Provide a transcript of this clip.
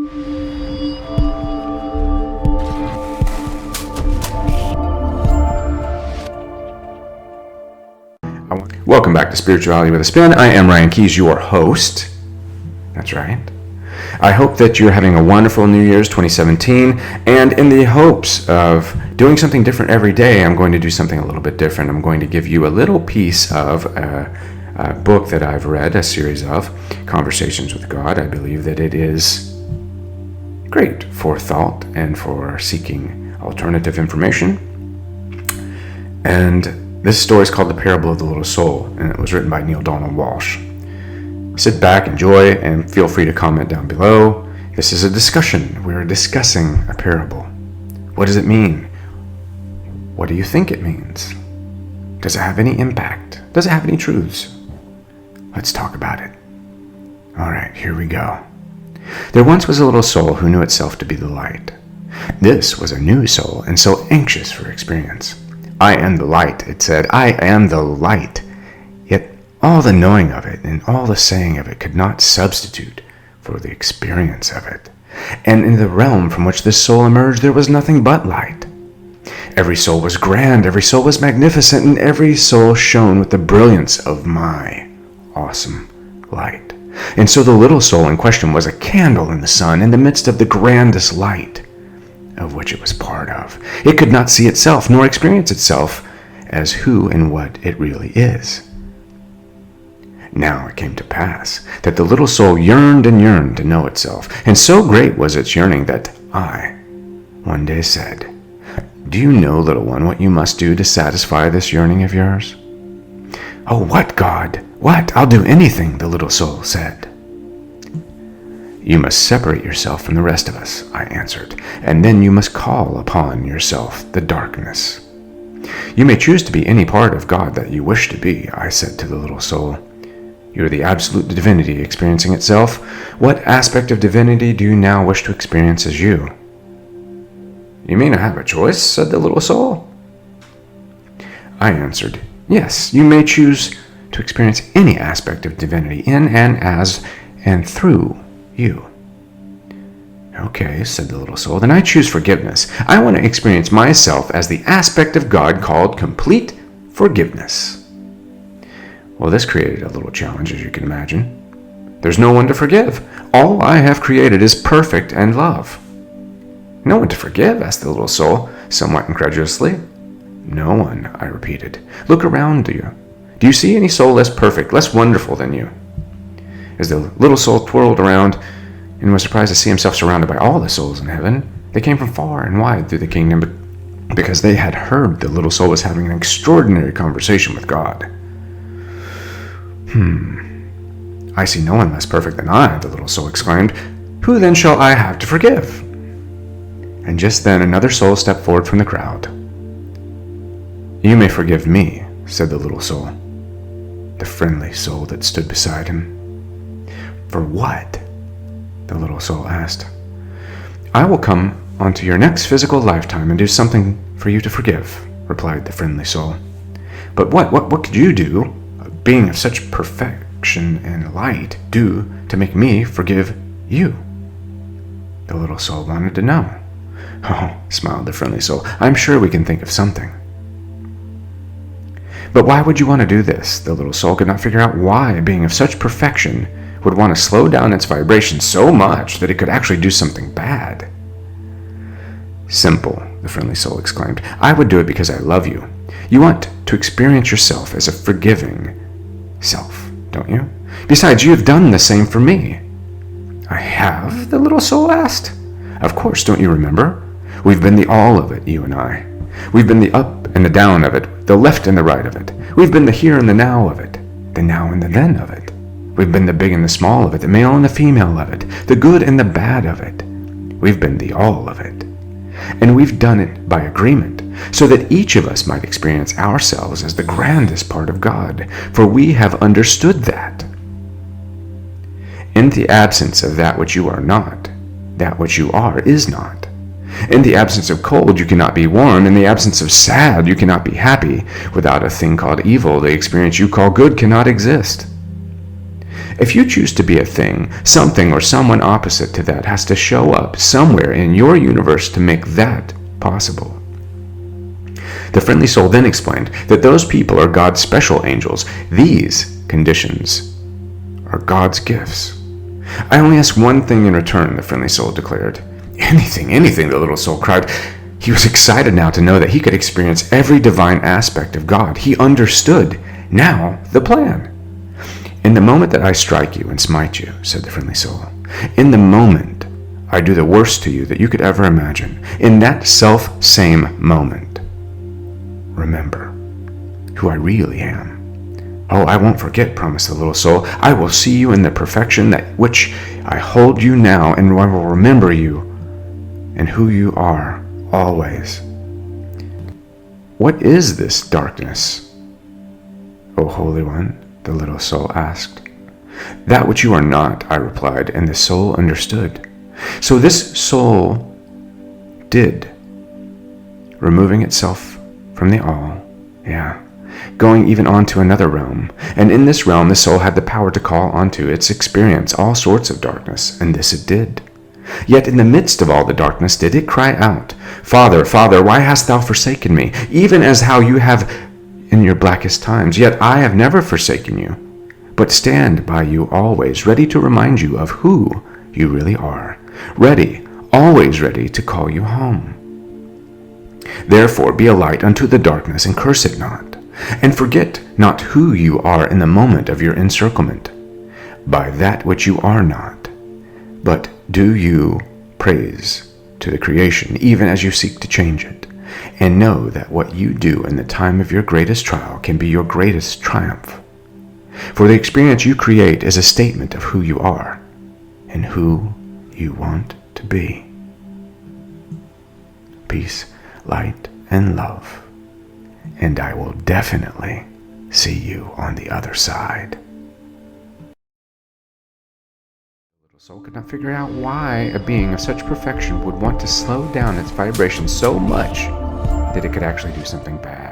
Welcome back to Spirituality with a Spin. I am Ryan Keyes, your host. That's right. I hope that you're having a wonderful New Year's 2017, and in the hopes of doing something different every day, I'm going to do something a little bit different. I'm going to give you a little piece of a book that I've read, a series of Conversations with God. I believe that it is great for thought and for seeking alternative information. And this story is called The Parable of the Little Soul, and it was written by Neale Donald Walsh. Sit back, enjoy, and feel free to comment down below. This is a discussion. We're discussing a parable. What does it mean? What do you think it means? Does it have any impact? Does it have any truths? Let's talk about it. All right, here we go. There once was a little soul who knew itself to be the light. This was a new soul and so anxious for experience. I am the light, it said. I am the light. Yet all the knowing of it and all the saying of it could not substitute for the experience of it. And in the realm from which this soul emerged, there was nothing but light. Every soul was grand, every soul was magnificent, and every soul shone with the brilliance of my awesome light. And so the little soul in question was a candle in the sun in the midst of the grandest light of which it was part of. It could not see itself nor experience itself as who and what it really is. Now it came to pass that the little soul yearned and yearned to know itself, and so great was its yearning that I one day said, "Do you know, little one, what you must do to satisfy this yearning of yours?" "Oh, what, God? What? I'll do anything," the little soul said. "You must separate yourself from the rest of us," I answered, "and then you must call upon yourself the darkness." "You may choose to be any part of God that you wish to be," I said to the little soul. "You are the absolute divinity experiencing itself. What aspect of divinity do you now wish to experience as you?" "You mean I have a choice?" said the little soul. I answered, "Yes, you may choose to experience any aspect of divinity in and as and through you." "Okay," said the little soul, "then I choose forgiveness. I want to experience myself as the aspect of God called complete forgiveness." Well, this created a little challenge, as you can imagine. There's no one to forgive. All I have created is perfect and love. "No one to forgive?" asked the little soul, somewhat incredulously. "No one," I repeated. "Look around you. Do you see any soul less perfect, less wonderful than you?" As the little soul twirled around and was surprised to see himself surrounded by all the souls in heaven, they came from far and wide through the kingdom because they had heard the little soul was having an extraordinary conversation with God. "I see no one less perfect than I," the little soul exclaimed. "Who then shall I have to forgive?" And just then another soul stepped forward from the crowd. "You may forgive me," said the little soul, the friendly soul that stood beside him. "For what?" the little soul asked. "I will come onto your next physical lifetime and do something for you to forgive," replied the friendly soul. "But what could you do, a being of such perfection and light, do to make me forgive you?" The little soul wanted to know. "Oh," smiled the friendly soul, "I'm sure we can think of something." "But why would you want to do this?" The little soul could not figure out why a being of such perfection would want to slow down its vibration so much that it could actually do something bad. "Simple," the friendly soul exclaimed. "I would do it because I love you. You want to experience yourself as a forgiving self, don't you? Besides, you have done the same for me." "I have?" the little soul asked. "Of course, don't you remember? We've been the all of it, you and I. We've been the up and the down of it, the left and the right of it. We've been the here and the now of it, the now and the then of it. We've been the big and the small of it, the male and the female of it, the good and the bad of it. We've been the all of it. And we've done it by agreement, so that each of us might experience ourselves as the grandest part of God, for we have understood that. In the absence of that which you are not, that which you are is not. In the absence of cold, you cannot be warm. In the absence of sad, you cannot be happy. Without a thing called evil, the experience you call good cannot exist. If you choose to be a thing, something or someone opposite to that has to show up somewhere in your universe to make that possible. The friendly soul then explained that those people are God's special angels. These conditions are God's gifts. I only ask one thing in return, the friendly soul declared. Anything, the little soul cried. He was excited now to know that he could experience every divine aspect of God. He understood now the plan. In the moment that I strike you and smite you, said the friendly soul, in the moment I do the worst to you that you could ever imagine, in that self-same moment, remember who I really am. Oh, I won't forget, promised the little soul. I will see you in the perfection that which I hold you now, and I will remember you and who you are always. What is this darkness, O Holy One? The little soul asked. That which you are not, I replied, and the soul understood. So this soul did, removing itself from the all, going even on to another realm. And in this realm, the soul had the power to call onto its experience all sorts of darkness, and this it did. Yet in the midst of all the darkness did it cry out, Father, Father, why hast thou forsaken me, even as how you have in your blackest times? Yet I have never forsaken you, but stand by you always, ready to remind you of who you really are, ready, always ready to call you home. Therefore be a light unto the darkness, and curse it not, and forget not who you are in the moment of your encirclement, by that which you are not, but do you praise to the creation, even as you seek to change it, and know that what you do in the time of your greatest trial can be your greatest triumph. For the experience you create is a statement of who you are and who you want to be. Peace, light, and love, and I will definitely see you on the other side. The little soul could not figure out why a being of such perfection would want to slow down its vibration so much that it could actually do something bad.